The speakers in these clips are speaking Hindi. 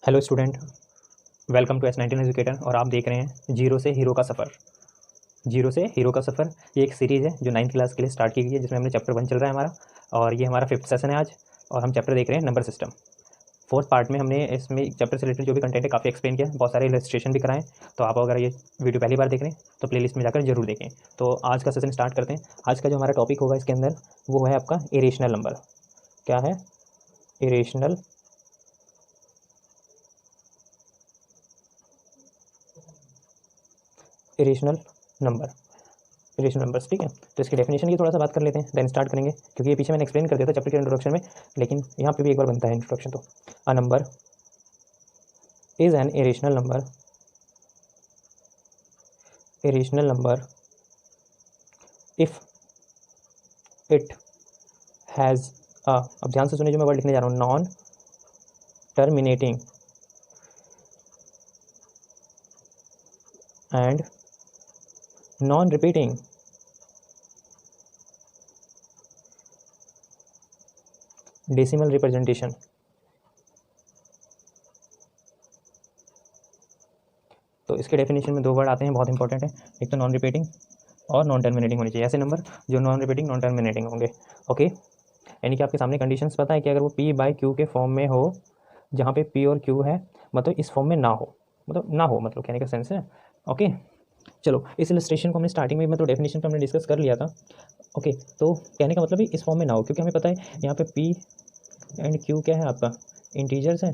Hello student, welcome to S19 educator. और आप देख रहे हैं जीरो से हीरो का सफ़र। जीरो से हीरो का सफ़र ये एक सीरीज़ है जो 9th क्लास के लिए स्टार्ट की गई है, जिसमें हमने चैप्टर 1 चल रहा है हमारा, और ये हमारा 5th सेशन है आज। और हम चैप्टर देख रहे हैं नंबर सिस्टम। 4th पार्ट में हमने इसमें चैप्टर से रिलेटेड जो भी कंटेंट है काफ़ी एक्सप्लेन किया, बहुत सारे इलस्ट्रेशन भी कराएं। तो आप अगर ये वीडियो पहली बार देख रहे हैं तो प्लेलिस्ट में जाकर जरूर देखें। तो आज का सेशन स्टार्ट करते हैं। आज का जो हमारा टॉपिक होगा इसके अंदर वो है आपका इरेशनल नंबर। क्या है? Irrational irrational number. Irrational numbers, ठीक है। तो इसकी डेफिनेशन की थोड़ा सा बात कर लेते हैं, देन स्टार्ट करेंगे, क्योंकि ये पीछे मैंने एक्सप्लेन कर दिया था चैप्टर के इंट्रोडक्शन में, लेकिन यहाँ पे भी एक बार बनता है इंट्रोडक्शन। तो a number is an irrational number. Irrational number if it has अब ध्यान से सुनिए जो मैं वर्ड लिखने जा रहा हूँ, non terminating and non repeating decimal representation. तो इसके डेफिनेशन में दो वर्ड आते हैं, बहुत इंपॉर्टेंट है। एक तो नॉन रिपीटिंग और नॉन टर्मिनेटिंग होनी चाहिए। ऐसे नंबर जो नॉन रिपीटिंग नॉन टर्मिनेटिंग होंगे। ओके, यानी कि आपके सामने कंडीशंस पता है कि अगर वो P बाई Q के फॉर्म में हो, जहाँ पे P और Q है, मतलब इस फॉर्म में ना हो, मतलब कहने का सेंस है। ओके, चलो इस इलस्ट्रेशन को हमने स्टार्टिंग में मतलब डेफिनेशन पे हमने डिस्कस कर लिया था। ओके, तो कहने का मतलब ही इस फॉर्म में ना हो, क्योंकि हमें पता है यहाँ पे P एंड Q क्या है, आपका इंटीजर्स है,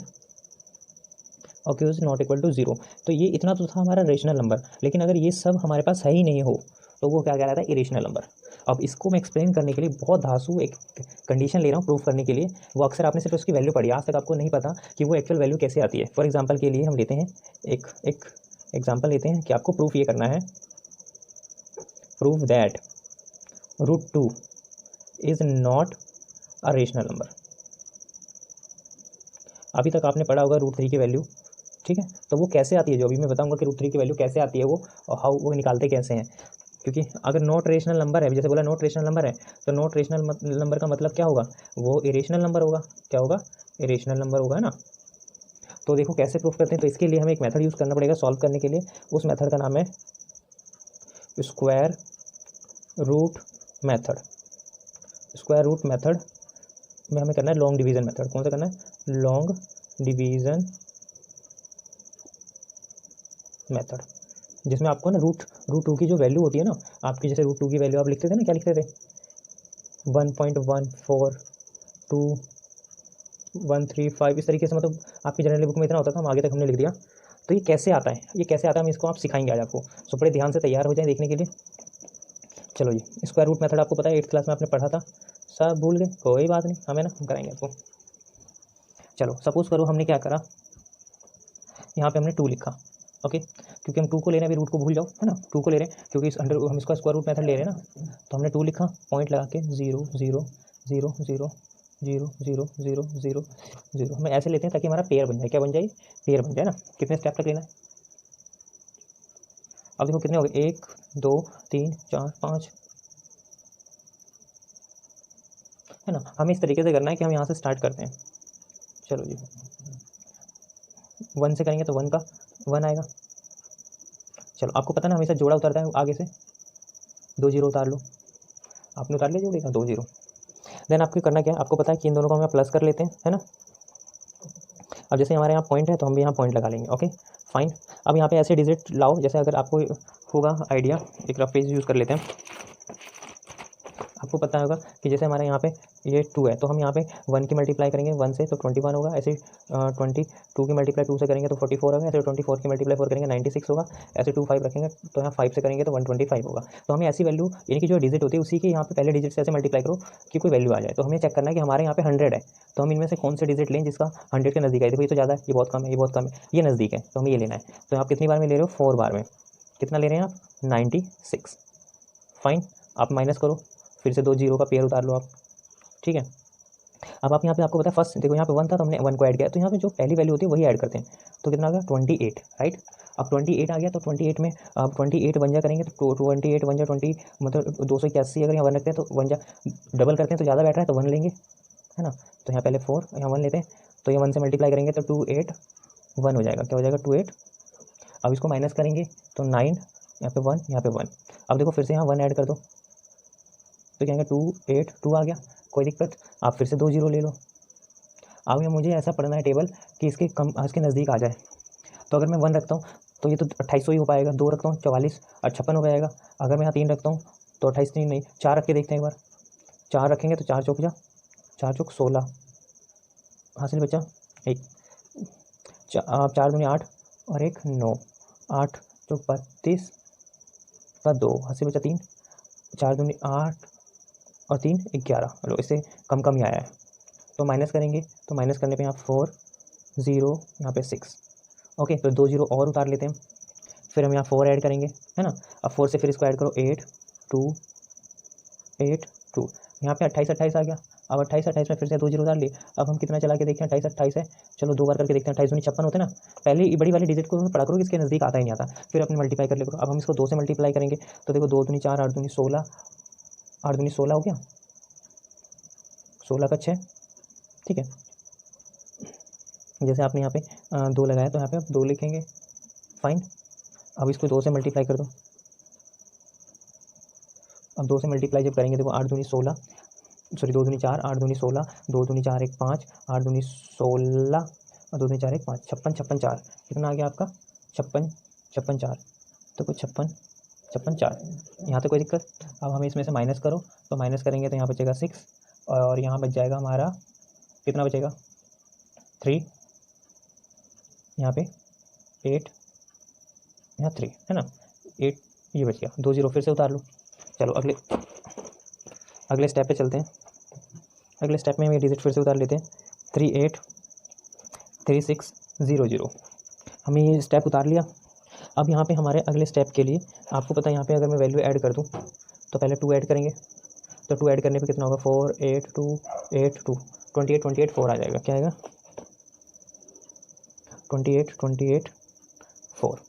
और Q is not equal to 0। तो ये इतना तो था हमारा रेशनल नंबर, लेकिन अगर ये सब हमारे पास है ही नहीं हो तो वो क्या कहलाता है? Irrational number. अब इसको मैं एक्सप्लेन करने के लिए बहुत धांसू एक कंडीशन ले रहा हूँ प्रूफ करने के लिए। वो अक्सर आपने सिर्फ उसकी वैल्यू पढ़ी, आज तक आपको नहीं पता कि वो एक्चुअल वैल्यू कैसे आती है। फॉर एग्जाम्पल के लिए हम लेते हैं एक एग्जाम्पल लेते हैं कि आपको प्रूफ ये करना है, proof that √2 is not a rational number. अभी तक आपने पढ़ा होगा √3 की वैल्यू, ठीक है। तो वो कैसे आती है, जो अभी मैं बताऊंगा कि √3 की वैल्यू कैसे आती है वो, और हाउ वो निकालते कैसे हैं। क्योंकि अगर नॉट रेशनल नंबर है, जैसे बोला नॉट रेशनल नंबर है, तो नॉट रेशनल नंबर का मतलब क्या होगा? वो इरेशनल नंबर होगा। क्या होगा? इरेशनल नंबर होगा ना। तो देखो कैसे प्रूफ करते हैं। तो इसके लिए हमें एक मेथड यूज़ करना पड़ेगा सॉल्व करने के लिए। उस मेथड का नाम है square root method. Square root method में हमें करना है लॉन्ग डिवीजन मेथड। कौन सा करना है? लॉन्ग डिवीजन मेथड, जिसमें आपको ना रूट टू की जो वैल्यू होती है ना आपकी, जैसे √2 की वैल्यू आप लिखते थे ना, क्या लिखते थे? 1.142 इस तरीके से, मतलब आपकी जनरल बुक में इतना होता था, हम आगे तक हमने लिख दिया। तो ये कैसे आता है, ये कैसे आता है, हम इसको आप सिखाएंगे आज आपको। सो बड़े ध्यान से तैयार हो जाए देखने के लिए। चलो जी, स्क्वायर रूट मेथड आपको पता है 8th क्लास में आपने पढ़ा था, सब भूल गए, कोई बात नहीं, हमें ना हम कराएंगे आपको। चलो सपोज करो हमने क्या करा, यहाँ पे हमने 2 लिखा। ओके, क्योंकि हम 2 को ले रहे हैं, अभी रूट को भूल जाओ, है ना। 2 को ले रहे हैं क्योंकि इस अंडर हम इसका स्क्वायर रूट मेथड ले रहे हैं ना, तो हमने 2 लिखा, पॉइंट लगा के 0 0 0 0 0 0 0 0 0 हम ऐसे लेते हैं ताकि हमारा पेयर बन जाए। क्या बन जाए? पेयर बन जाए ना। कितने स्टेप तक लेना है? अब देखो कितने हो गए, 1 2 3 4 5, है ना। हमें इस तरीके से करना है कि हम यहाँ से स्टार्ट करते हैं। चलो जी, 1 से करेंगे तो 1 का 1 आएगा। चलो आपको पता ना हमेशा जोड़ा उतरता है आगे से, 2 0 उतार लो, आपने उतार लिया जोड़े का 2 0। देन आपको करना क्या है, आपको पता है कि इन दोनों को हम प्लस कर लेते हैं, है ना। अब जैसे हमारे यहाँ पॉइंट है तो हम भी यहाँ पॉइंट लगा लेंगे। Okay fine. अब यहाँ पे ऐसे डिजिट लाओ, जैसे अगर आपको होगा आइडिया, एक रफ पेज यूज़ कर लेते हैं। आपको पता होगा कि जैसे हमारे यहाँ पे ये 2 है, तो हम यहाँ पे 1 की मल्टीप्लाई करेंगे 1 से तो 21 होगा। ऐसे 22 की मल्टीप्लाई 2 से करेंगे तो 44 होगा। ऐसे 24 की मल्टीप्लाई 4 करेंगे 96 होगा। ऐसे 2 5 रखेंगे तो यहाँ 5 से करेंगे तो 125 होगा। तो हमें ऐसी वैल्यू, यानी कि जो डिजिट होती है उसी के यहाँ पे पहले डिजिट से ऐसे मल्टीप्लाई करो कि कोई वैल्यू आ जाए। तो हमें चेक करना है कि हमारे यहाँ पे 100 है, तो हम इनमें से कौन से डिजिट लें जिसका 100 के नज़दीक है। देखो ये तो ज़्यादा है, ये बहुत कम है, ये बहुत कम है, ये नज़दीक है, तो हमें ये लेना है। तो आप कितनी बार में ले रहे हो? 4 बार में। कितना ले रहे हैं आप? 96। फाइन। आप माइनस करो, फिर से 2 0 का पेयर उतार लो आप, ठीक है। अब आप यहाँ पे, आपको पता है फर्स्ट देखो यहाँ पे 1 था तो हमने 1 को ऐड किया, तो यहाँ पे जो पहली वैल्यू होती है वही ऐड करते हैं। तो कितना आ गया? 28, राइट। अब 28 आ गया, तो 28 में अब 28 वन जा करेंगे तो 28 वन जा 20, मतलब 281 अगर यहाँ 1 रखते हैं तो 1 जा डबल करते हैं तो ज़्यादा बैठ रहा है तो 1 लेंगे, है ना। तो यहाँ पहले 4, यहाँ 1 लेते हैं, तो ये 1 से मल्टीप्लाई करेंगे तो 28 1 हो जाएगा। क्या हो जाएगा 28। अब इसको माइनस करेंगे तो 9, यहाँ पे 1, यहाँ पे 1। अब देखो फिर से यहाँ 1 ऐड कर दो तो क्या आएगा 2 8 2 आ गया। कोई दिक्कत, आप फिर से 2 जीरो ले लो। अब ये मुझे ऐसा पढ़ना है टेबल कि इसके कम इसके नज़दीक आ जाए। तो अगर मैं 1 रखता हूँ तो ये तो 2800 ही हो पाएगा। 2 रखता हूँ 44 और 56 हो जाएगा। अगर मैं यहाँ 3 रखता हूँ तो 28 3 नहीं 4 रख के देखते हैं एक बार। 4 रखेंगे तो 4 चौक 16 हासिल बचा एक। 4 दूनी 8 और 1 9, 8 चौक 32 का 2 हासिल बचा 3। 4 दूनी 8 और 3 11। लो इससे कम ही आया है। तो माइनस करेंगे तो माइनस करने पे यहाँ 4 0 यहाँ पे 6। ओके, तो 2 जीरो और उतार लेते हैं। फिर हम यहाँ 4 ऐड करेंगे, है ना। अब 4 से फिर इसको ऐड करो 8 2 8 2। यहाँ पे 28 28 आ गया। अब 28 28 में फिर से 2 जीरो उतार लिए। अब हम कितना चला के देखें, 28 28 है। चलो 2 बार करके देखते हैं। 28 दूनी 56 होते हैं ना। पहले ये बड़ी वाली डिजिट को पढ़ा करो, इसके नज़दीक आता ही नहीं आता, फिर अपने मल्टीप्लाई कर ले करो। अब हम इसको 2 से मल्टीप्लाई करेंगे तो देखो 2 दूनी 4 8 दूनी 16, 8 दूनी 16 हो गया, 16 का 6। ठीक है, जैसे आपने यहाँ पे 2 लगाया तो यहाँ पे आप 2 लिखेंगे, फाइन। अब इसको 2 से मल्टीप्लाई कर दो। अब 2 से मल्टीप्लाई जब करेंगे देखो 8 दूनी 16, सॉरी 2 दूनी 4 8 दूनी 16, 2 दूनी 4 1 5, 8 दूनी 16 और 2 दूनी 4 1 5, 56 56 4। कितना आ गया आपका 56 56 4। तो कुछ 56 56 4, यहाँ तो कोई दिक्कत। अब हमें इसमें से माइनस करो तो माइनस करेंगे तो यहाँ बचेगा 6 और यहाँ बच जाएगा हमारा कितना बचेगा 3, यहाँ पे 8, यहाँ 3, है ना 8, ये बच गया। 2 जीरो फिर से उतार लो। चलो अगले स्टेप पे चलते हैं। अगले स्टेप में हम ये डिजिट फिर से उतार लेते हैं 3 8 3 6 0 0। हमने ये स्टेप उतार लिया। अब यहाँ पे हमारे अगले स्टेप के लिए आपको पता है यहाँ पे अगर मैं वैल्यू ऐड कर दूँ तो पहले 2 ऐड करेंगे। तो 2 ऐड करने पे कितना होगा 4 8 2 8 2 28 28 4 आ जाएगा। क्या आएगा 28 28 4।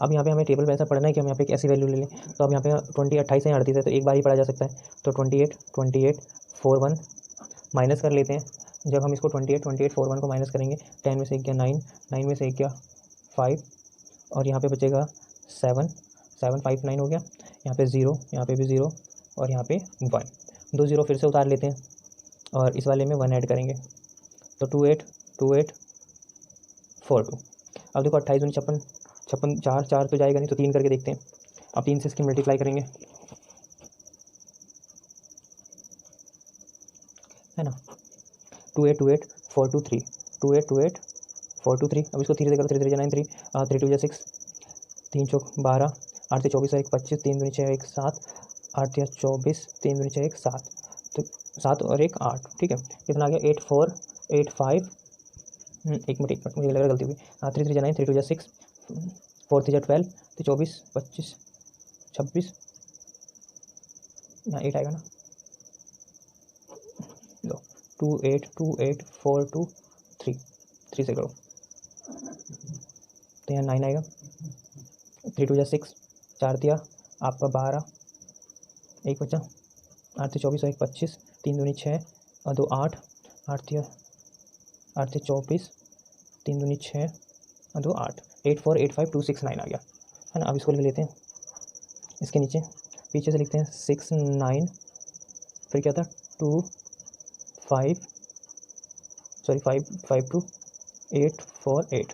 अब यहाँ पे हमें टेबल में ऐसा पढ़ना है कि हम यहाँ पे एक ऐसी वैल्यू ले लें। तो अब यहाँ पे 20 28 है 38 है तो एक बार ही पढ़ा जा सकता है। तो 28 28 4 1 माइनस कर लेते हैं। जब हम इसको 28 28 4 1 को माइनस करेंगे 10 में से 1 गया 9, 9 में से 1 गया 5 और यहाँ पे बचेगा 7 7 5 9 हो गया। यहाँ पे 0, यहाँ पे भी 0 और यहाँ पे 1। 2 जीरो फिर से उतार लेते हैं और इस वाले में 1 ऐड करेंगे तो 28 28 4 2। अब देखो 28 दूनी 56 56 4 4 तो जाएगा नहीं तो 3 करके देखते हैं। अब 3 से इसकी मल्टीप्लाई करेंगे, है ना। 28 28 4 2 3 28 28 4 2 3। अब इसको 3 से करो 3 3 9 3 3 2 6 3 चौक 12 8 से 24 1 25 3 दूनी 6 1 7 8 या 24 3 दूनी 6 1 7 तो 7 और 1 8। ठीक है, कितना आ गया 8 4 8 5। एक मिनट मुझे लग रहा गलती हुई। 3 3 9 3 2 6 4 3 12 तो 24 25 26 यहाँ 8 आएगा ना। लो 2 8 2 8 4 2 3 3 से करो तो यहाँ 9 आएगा। 3 2 6 4 दिया आपका 12 एक बचा 8 से 24 और 1 25 3 दूनी 6 और 2 8 8 दिया 8 से 24 3 दूनी 6 और 2 8 8 4 8 5 2 6 9 आ गया, है ना। अब इसको लिख लेते हैं इसके नीचे, पीछे से लिखते हैं 6 9 फिर क्या था 2 5 सॉरी 5 5 2 8 4 8।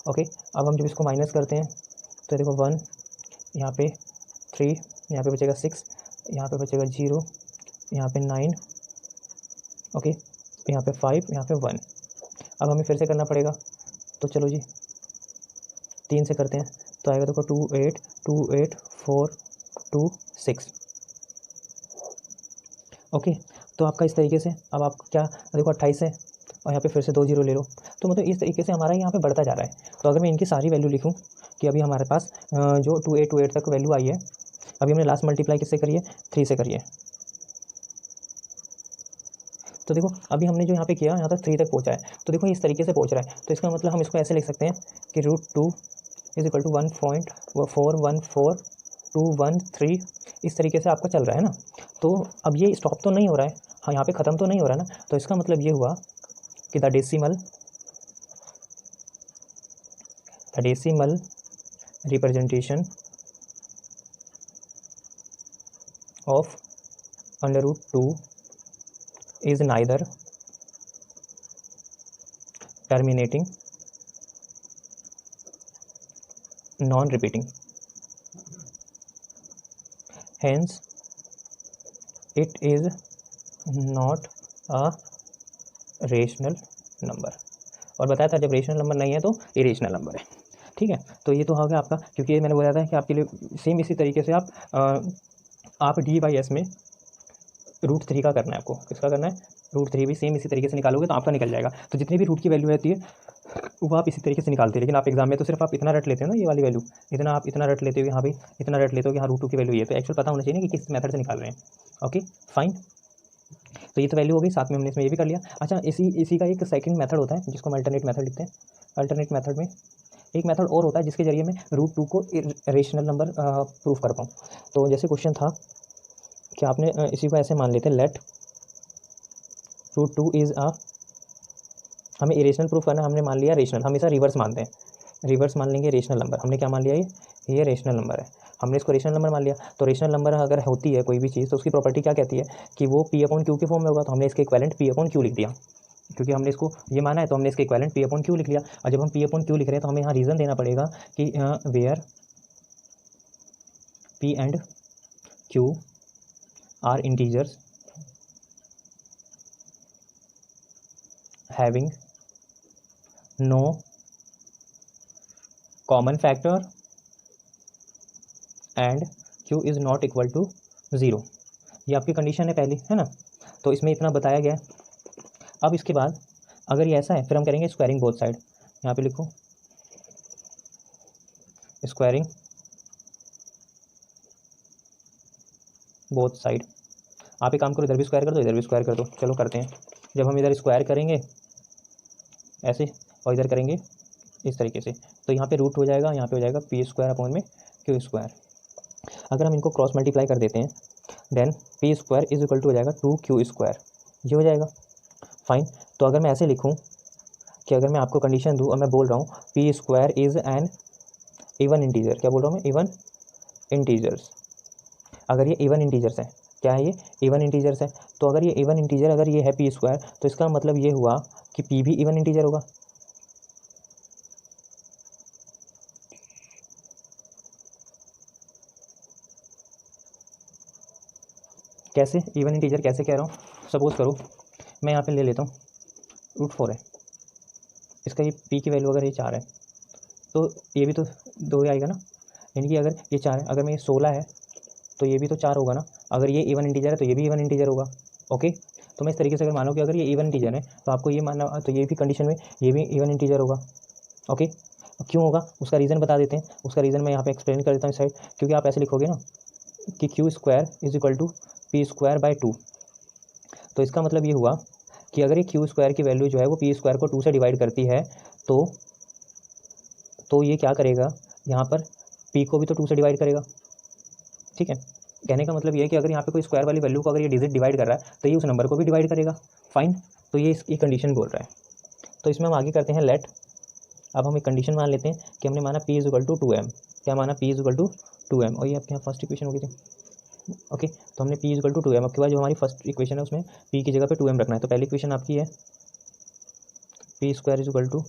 ओके, अब हम जब इसको माइनस करते हैं तो देखो 1 यहाँ पे 3 यहाँ पे बचेगा 6 यहाँ पे बचेगा 0 यहाँ पे 9 ओके यहाँ पे 5 यहाँ पे 1। अब हमें फिर से करना पड़ेगा तो चलो जी 3 से करते हैं तो आएगा देखो 2 8 2 8 4 2 6। ओके, तो आपका इस तरीके से अब आप क्या देखो 28 है और यहाँ पे फिर से 2 जीरो ले लो तो मतलब इस तरीके से हमारा यहाँ पे बढ़ता जा रहा है। तो अगर मैं इनकी सारी वैल्यू लिखूँ कि अभी हमारे पास जो 2828 तक वैल्यू आई है, अभी हमने लास्ट मल्टीप्लाई किससे करी है 3 से करी है। तो देखो अभी हमने जो यहाँ पे किया यहाँ तक 3 तक पहुँचा है तो देखो इस तरीके से पहुँच रहा है। तो इसका मतलब हम इसको ऐसे लिख सकते हैं कि √2 = 1.414213 इस तरीके से आपका चल रहा है ना। तो अब ये स्टॉप तो नहीं हो रहा है, हाँ यहाँ पे ख़त्म तो नहीं हो रहा है ना। तो इसका मतलब ये हुआ कि the decimal the decimal representation of √2 is neither terminating non-repeating, hence it is not a rational number। और बताया था जब रेशनल नंबर नहीं है तो इरेशनल नंबर है। ठीक है, तो ये तो हो गया आपका, क्योंकि मैंने बोला था कि आपके लिए सेम इसी तरीके से आप d/s में √3 का करना है आपको। किसका करना है? √3 भी सेम इसी तरीके से निकालोगे तो आपका निकल जाएगा। तो जितनी भी रूट की वैल्यू रहती है वो आप इसी तरीके से निकालते हैं, लेकिन आप एग्जाम में तो सिर्फ आप इतना रट लेते हो ना, ये वाली वैल्यू इतना, आप इतना रट लेते हो यहाँ भी, इतना रट लेते हो कि हाँ √2 की वैल्यू ये, तो एक्चुअल पता होना चाहिए ना कि किस मेथड से निकाल रहे हैं। ओके फाइन, तो ये तो वैल्यू हो गई, साथ में हमने इसमें ये भी कर लिया। अच्छा, इसी का एक सेकंड मेथड होता है जिसको हम अल्टरनेट मेथड लिखते हैं। अल्टरनेट मेथड में एक मेथड और होता है जिसके जरिए मैं √2 को रेशनल नंबर प्रूफ कर पाऊँ। तो जैसे क्वेश्चन था कि आपने इसी को ऐसे मान लेते हैं, लेट √2 इज़ हमें इरेशनल प्रूफ करना, हमने मान लिया रेशनल, हमेशा रिवर्स मानते हैं, रिवर्स मान लेंगे रेशनल नंबर। हमने क्या मान लिया? ये रेशनल नंबर है, हमने इसको रेशनल नंबर मान लिया। तो रेशनल नंबर अगर होती है कोई भी चीज़ तो उसकी प्रॉपर्टी क्या कहती है कि वो P/Q के फॉर्म में होगा। तो हमने इसके इक्विवेलेंट P/Q लिख दिया, क्योंकि हमने इसको ये माना है तो हमने इसके इक्विवेलेंट P/Q लिख लिया। और जब हम P/Q लिख रहे हैं तो हमें यहाँ रीज़न देना पड़ेगा कि where P and Q are integers having no common factor and Q is not equal to 0। ये आपकी कंडीशन है पहली, है ना। तो इसमें इतना बताया गया है। अब इसके बाद अगर ये ऐसा है फिर हम करेंगे स्क्वायरिंग बोथ साइड। यहाँ पे लिखो स्क्वायरिंग बोथ साइड। आप एक काम करो, इधर भी स्क्वायर कर दो, इधर भी स्क्वायर कर दो। चलो करते हैं। जब हम इधर स्क्वायर करेंगे ऐसे और इधर करेंगे इस तरीके से, तो यहाँ पे रूट हो जाएगा, यहाँ पे हो जाएगा P² अगर हम इनको क्रॉस मल्टीप्लाई कर देते हैं then P² is equal to हो जाएगा 2Q², ये हो जाएगा फाइन। तो अगर मैं ऐसे लिखूँ कि अगर मैं आपको कंडीशन दूँ और मैं बोल रहा हूँ P² is an even integer, क्या बोल रहा हूँ मैं? Even integers. अगर ये इवन इंटीजर्स है, क्या है ये? इवन इंटीजर्स है। तो अगर ये इवन इंटीजर, अगर ये है P² तो इसका मतलब ये हुआ कि P भी इवन इंटीजर होगा। कैसे इवन इंटीजर कैसे कह रहा हूँ? सपोज करो मैं यहाँ पे ले लेता हूँ √4 है, इसका ये P की वैल्यू अगर ये 4 है तो ये भी तो 2 ही आएगा ना, यानी कि अगर ये 4 है, अगर मैं ये 16 है तो ये भी तो 4 होगा ना। अगर ये इवन इंटीजर है तो ये भी इवन इंटीजर होगा। ओके, तो मैं इस तरीके से अगर मानो कि अगर ये इवन इंटीजर है तो आपको ये मानना, तो ये भी कंडीशन में ये भी इवन इंटीजर होगा। ओके, क्यों होगा उसका रीज़न बता देते हैं। उसका रीज़न मैं यहाँ पे एक्सप्लेन कर देता हूँ इस साइड, क्योंकि आप ऐसे लिखोगे ना कि Q² is equal to P²/2। तो इसका मतलब ये हुआ कि अगर ये Q² की वैल्यू जो है वो P² को 2 से डिवाइड करती है तो ये क्या करेगा, यहाँ पर P को भी तो 2 से डिवाइड करेगा। ठीक है, कहने का मतलब ये है कि अगर यहाँ पे कोई स्क्वायर वाली वैल्यू को अगर ये डिजिट डिवाइड कर रहा है तो ये उस नंबर को भी डिवाइड करेगा। फाइन, तो ये इसकी कंडीशन बोल रहा है। तो इसमें हम आगे करते हैं लेट। अब हम एक कंडीशन मान लेते हैं कि हमने माना P is equal to 2m। क्या माना? P is equal to 2m, और ये आपके यहाँ फर्स्ट इक्वेशन हो गई थी। ओके, तो हमने P is equal to 2m। अब के बाद जो हमारी फर्स्ट इक्वेशन है उसमें P की जगह पे 2m रखना है। तो पहली इक्वेशन आपकी है P² is equal to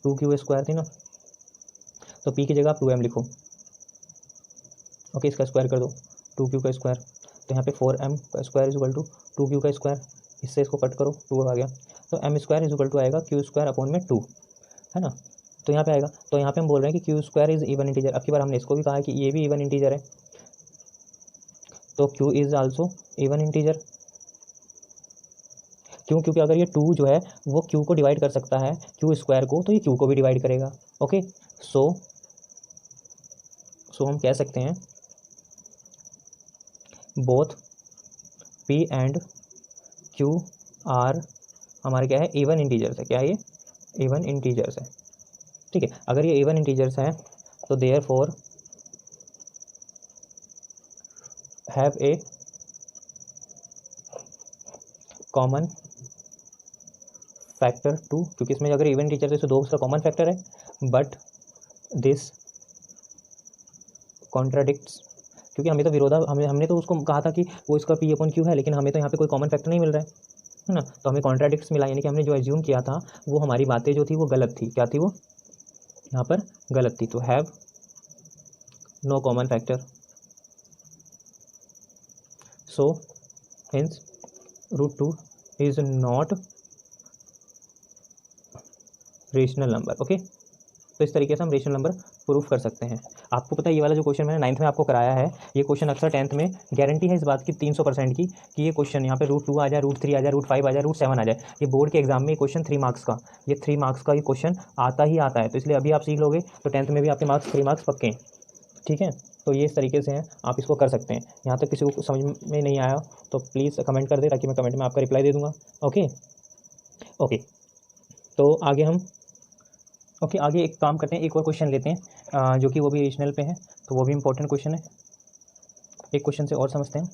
2Q² थी ना, तो P की जगह आप 2m लिखो। ओके, इसका स्क्वायर कर दो 2Q का स्क्वायर, तो यहाँ पे 4m का square is equal to 2Q का स्क्वायर। इससे इसको कट करो, 2 आ गया, तो m² इज इक्वल टू आएगा Q²/2, है ना। तो यहाँ पे आएगा, तो यहाँ पे हम बोल रहे हैं कि Q² इज इवन इंटीजर। अब की बार हमने इसको भी कहा है कि ये भी इवन इंटीजर है, तो Q is also even integer. क्यों? क्योंकि अगर ये 2 जो है वो Q को डिवाइड कर सकता है Q² को, तो ये Q को भी डिवाइड करेगा। ओके, सो हम कह सकते हैं both P and Q are हमारे क्या है? इवन इंटीजर्स है। क्या है ये? इवन इंटीजर्स है। ठीक है, अगर ये इवन इंटीजर्स हैं तो therefore have a common factor 2, क्योंकि इसमें अगर इवन इंटीजर है तो 2 उसका कॉमन फैक्टर है, बट दिस कॉन्ट्राडिक्ट्स, क्योंकि हमें तो हमने तो उसको कहा था कि वो इसका पी अपॉन क्यू है, लेकिन हमें तो यहाँ पे कोई कॉमन फैक्टर नहीं मिल रहा है ना, तो हमें कॉन्ट्राडिक्ट्स मिला, यानी कि हमने जो एज्यूम किया था वो हमारी बातें जो थी वो गलत थी। क्या थी वो? यहाँ पर गलत थी। तो have no common factor, so hence √2 is not rational number. Okay, तो इस तरीके से हम रेशनल नंबर प्रूफ कर सकते हैं। आपको पता है ये वाला जो क्वेश्चन मैंने 9th में आपको कराया है, ये क्वेश्चन अक्सर 10th में गारंटी है इस बात की 300% की कि ये क्वेश्चन यहाँ पे √2 आ जाए, √3 आ जाए, √5 आ जाए, √7 आ जाए, ये बोर्ड के एग्जाम में ये क्वेश्चन 3 मार्क्स का, ये 3 मार्क्स का ये क्वेश्चन आता ही आता है। तो इसलिए अभी आप सीख लोगे तो 10th में भी आपके मार्क्स 3 मार्क्स पक्के हैं। ठीक है, तो ये इस तरीके से हैं, आप इसको कर सकते हैं। यहाँ तक किसी को समझ में नहीं आया तो प्लीज़ कमेंट कर दे, ताकि मैं कमेंट में आपका रिप्लाई दे दूँगा। ओके ओके, तो आगे हम आगे एक काम करते हैं, एक और क्वेश्चन लेते हैं जो कि वो भी रेशनल पे है, तो वो भी इंपॉर्टेंट क्वेश्चन है। एक क्वेश्चन से और समझते हैं।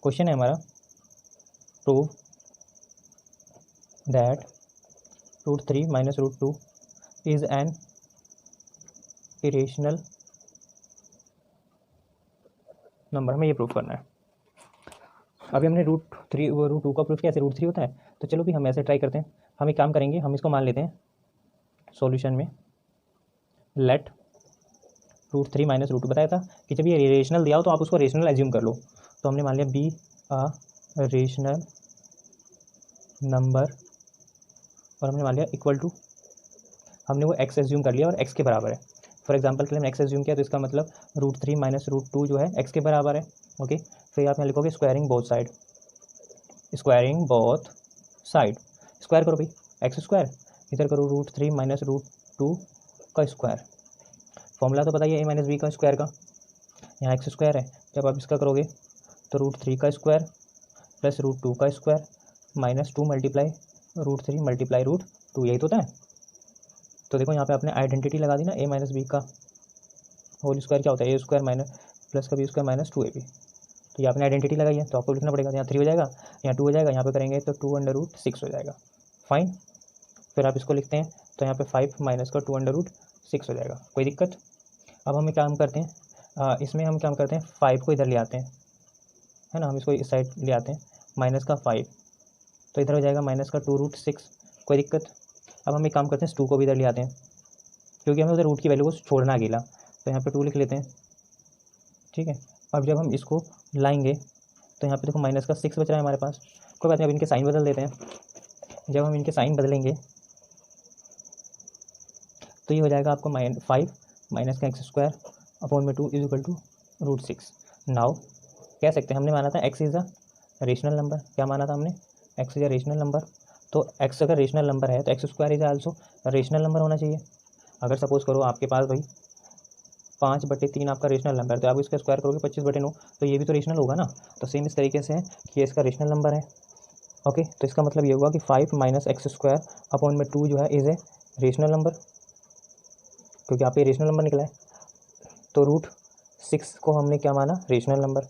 क्वेश्चन है हमारा, prove that √3 - √2 is an irrational number. हमें ये प्रूफ करना है। अभी हमने √2 का प्रूफ किया, ऐसे √3 होता है, तो चलो भी हम ऐसे ट्राई करते हैं। हम एक काम करेंगे, हम इसको मान लेते हैं सॉल्यूशन में, लेट √3 - √2 बताया था कि जब ये रेशनल दिया हो तो आप उसको रेशनल एज्यूम कर लो। तो हमने मान लिया बी अ रेशनल नंबर, और हमने मान लिया इक्वल टू, हमने वो एक्स एज्यूम कर लिया और एक्स के बराबर है। फॉर एग्जांपल के लिए हमने एक्स एज्यूम किया, तो इसका मतलब √3 - √2 जो है एक्स के बराबर है। ओके, फिर आप यहाँ लिखोगे squaring both side, squaring both side, square करो भाई, एक्स स्क्वायर, इधर करो √3 - √2 का स्क्वायर। फॉर्मूला तो पता ही है a - b का स्क्वायर का, यहाँ एक्स स्क्वायर है, जब आप इसका करोगे तो √3 का स्क्वायर प्लस √2 का स्क्वायर -2 मल्टीप्लाई √3 मल्टीप्लाई √2, यही तो होता है। तो देखो यहाँ पे आपने आइडेंटिटी लगा दी ना, a - b का होल स्क्वायर क्या होता है, a स्क्वायर माइनस प्लस का b स्क्वायर -2ab, तो ये आपने आइडेंटिटी लगाई है, तो आपको लिखना पड़ेगा, यहाँ 3 हो जाएगा, यहाँ 2 हो जाएगा, यहाँ पे करेंगे तो 2√6 हो जाएगा। फाइन, फिर आप इसको लिखते हैं तो यहाँ पे 5 माइनस का 2√6 हो जाएगा। कोई दिक्कत? अब हम काम करते हैं, इसमें हम काम करते हैं 5 को इधर ले आते हैं, है ना, हम इसको इस साइड ले आते हैं, माइनस का 5, तो इधर हो जाएगा माइनस का 2√6। कोई दिक्कत? अब हम एक काम करते हैं, 2 को भी इधर ले आते हैं, क्योंकि हमें उधर रूट की वैल्यू को छोड़ना अकेला, तो यहाँ पे 2 लिख लेते हैं। ठीक है, अब जब हम इसको लाएंगे तो यहाँ पे देखो माइनस का 6 बच रहा है हमारे पास। कोई बात नहीं, अब इनके साइन बदल देते हैं। जब हम इनके साइन बदलेंगे तो ये हो जाएगा आपको -5 माइनस का x² अपॉन में 2 इज इक्वल टू √6। नाउ कह सकते हैं, हमने माना था x is a rational number. क्या माना था हमने? x is a rational number. तो x अगर रेशनल नंबर है तो x² is also rational number होना चाहिए। अगर सपोज करो आपके पास भाई 5/3 आपका रेशनल नंबर है, तो आप इसका स्क्वायर करोगे 25/9, तो ये भी तो रेशनल होगा ना। तो सेम इस तरीके से है कि ये इसका रेशनल नंबर है। ओके, तो इसका मतलब ये होगा कि 5 माइनस x² अपॉन में 2 जो है इज़ ए रेशनल नंबर, क्योंकि आप ये रेशनल नंबर निकला है। तो √6 को हमने क्या माना? Rational number.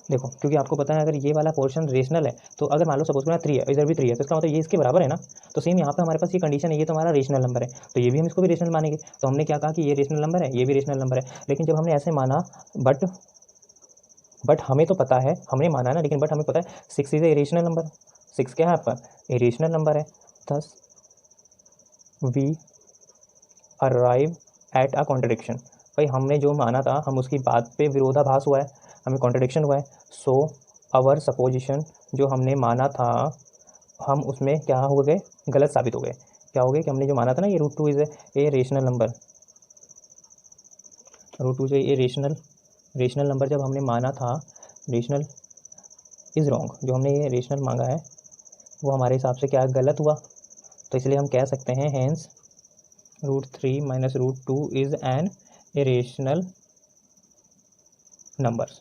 देखो, क्योंकि आपको पता है अगर ये वाला पोर्शन रेशनल है, तो अगर मान लो सपोज करो 3 है, इधर भी 3 है, तो इसका मतलब ये इसके बराबर है ना। तो सेम यहाँ पे हमारे पास ये कंडीशन है, ये तो हमारा रेशनल नंबर है, तो ये भी हम इसको भी रेशनल मानेंगे। तो हमने क्या कहा कि ये रेशनल नंबर है, ये भी रेशनल नंबर है। लेकिन जब हमने ऐसे माना, बट हमें तो पता है, हमने माना ना, लेकिन बट हमें पता है 6 इज ए इरेशनल नंबर। 6 क्या है आपका? इरेशनल नंबर है। Thus we arrive at a contradiction. भाई हमने जो माना था, हम उसकी बात पे विरोधाभास हुआ है, हमें कॉन्ट्रडिक्शन हुआ है। सो आवर सपोजिशन, जो हमने माना था, हम उसमें क्या हो गए? गलत साबित हो गए। क्या हो गए? कि हमने जो माना था ना, ये √2 इज ए रेशनल नंबर, √2 जो ये रेशनल नंबर जब हमने माना था, रेशनल इज़ रॉन्ग, जो हमने ये रेशनल मांगा है वो हमारे हिसाब से क्या गलत हुआ। तो इसलिए हम कह सकते हैं hence √3 - √2 is an irrational number.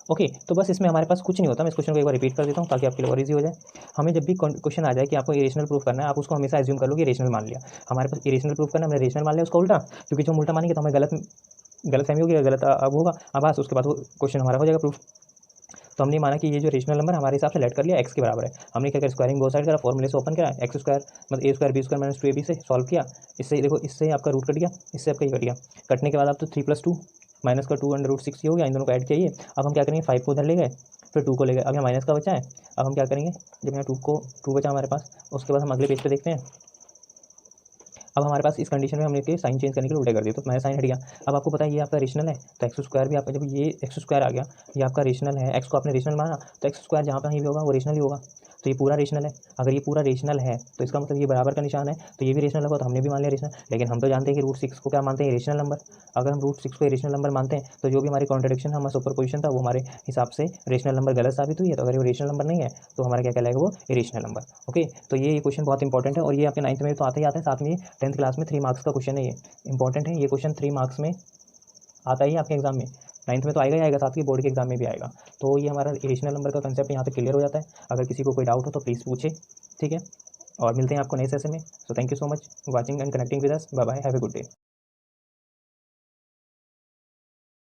Okay, तो बस इसमें हमारे पास कुछ नहीं होता। मैं इस क्वेश्चन को एक बार रिपीट कर देता हूँ ताकि आपके लिए और ईजी हो जाए। हमें जब भी क्वेश्चन आ जाए कि आपको इरेशनल प्रूफ करना है, आप उसको हमेशा एज्यूम कर लो कि रेशनल मान लिया। हमारे पास इरेशनल प्रूफ करना है, हमने रेशनल मान लिया उसका उल्टा, क्योंकि जो हम उल्टा मानेंगे तो हमें गलत फहमी होगी, गलत अब होगा। अब बस उसके बाद वो क्वेश्चन हमारा हो जाएगा प्रूफ। तो हमने माना कि ये जो रेशनल नंबर हमारे हिसाब से लेट कर लिया एक्स के बराबर है। हमने क्या करा, स्क्वायरिंग बोथ साइड करा, फॉर्मूले से ओपन करा, एक्स स्क्वायर मतलब A square B square minus 2ab से सॉल्व किया। इससे देखो, इससे आपका रूट कट गया, इससे आपका ये कट गया। कटने के बाद आप तो 3 + 2 माइनस का 2√6 ये हो गया। इन दोनों को ऐड किया। अब हम क्या करेंगे, 5 को उधर ले गए, फिर 2 को ले गए। अब यहाँ माइनस का बचा है। अब हम क्या करेंगे, जब यहाँ 2 बचा हमारे पास, उसके बाद हम अगले पेज पे देखते हैं। अब हमारे पास इस कंडीशन में हमने के साइन चेंज करने के लिए उल्टा कर दिया, तो माइनस साइन हट गया। अब आपको पता है ये आपका रेशनल है, तो एक्स स्क्वायर भी आपका, जब ये एक्स स्क्वायर आ गया, ये आपका रेशनल है, एक्स को आपने रेशनल माना, तो एक्स स्क्वायर जहाँ कहीं भी होगा वो रेशनल ही होगा। तो ये पूरा रेशनल है। अगर ये पूरा रेशनल है तो इसका मतलब ये बराबर का निशान है, तो ये भी रेशनल होगा, तो हमने भी मान लिया रेशनल। लेकिन हम तो जानते हैं कि √6 को क्या मानते हैं, रेशनल नंबर। अगर हम √6 को रेशनल नंबर मानते हैं तो जो भी हमारी कॉन्ट्रडिक्शन हमारा सुपरपोजिशन था वो हमारे हिसाब से रेशनल नंबर गलत साबित हुई है। तो अगर वो रेशनल नंबर नहीं है तो हमारा क्या कहलाएगा, वो इरेशनल नंबर। ओके, तो ये क्वेश्चन बहुत इंपॉर्टेंट है, और ये आपके 9th में तो आते ही आता है, साथ में 10th क्लास में 3 मार्क्स का क्वेश्चन है। ये इंपॉर्टेंट है, ये क्वेश्चन 3 मार्क्स में आता ही आपके एग्जाम में। 9th में तो आएगा ही आएगा, साथ ही बोर्ड के एग्जाम में भी आएगा। तो ये हमारा इरेशनल नंबर का कंसेप्ट यहाँ पे क्लियर हो जाता है। अगर किसी को कोई डाउट हो तो प्लीज़ पूछे, ठीक है। और मिलते हैं आपको नए सेशन में। So thank you so much watching and connecting with us. Bye bye, have a good day.